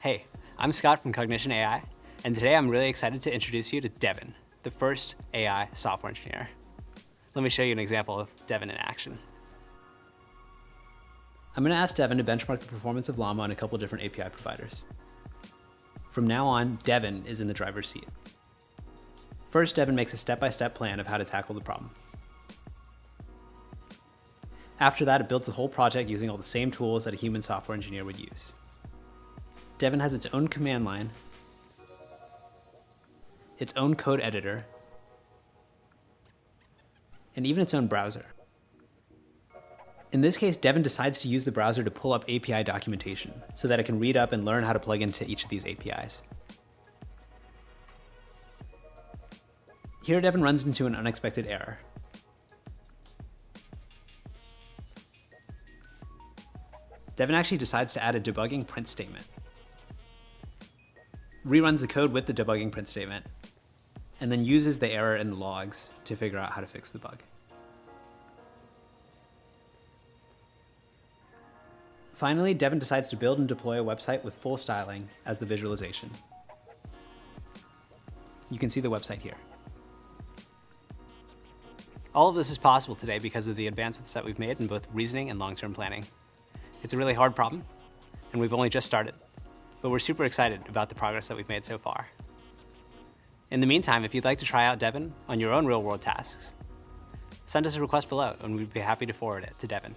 Hey, I'm Scott from Cognition AI, and today I'm really excited to introduce you to Devin, the first AI software engineer. Let me show you an example of Devin in action. I'm going to ask Devin to benchmark the performance of Llama on a couple different API providers. From now on, Devin is in the driver's seat. First, Devin makes a step-by-step plan of how to tackle the problem. After that, it builds the whole project using all the same tools that a human software engineer would use. Devin has its own command line, its own code editor, and even its own browser. In this case, Devin decides to use the browser to pull up API documentation so that it can read up and learn how to plug into each of these APIs. Here, Devin runs into an unexpected error. Devin actually decides to add a debugging print statement. Reruns the code with the debugging print statement, and then uses the error in the logs to figure out how to fix the bug. Finally, Devin decides to build and deploy a website with full styling as the visualization. You can see the website here. All of this is possible today because of the advancements that we've made in both reasoning and long-term planning. It's a really hard problem, and we've only just started, but we're super excited about the progress that we've made so far. In the meantime, if you'd like to try out Devin on your own real-world tasks, send us a request below, and we'd be happy to forward it to Devin.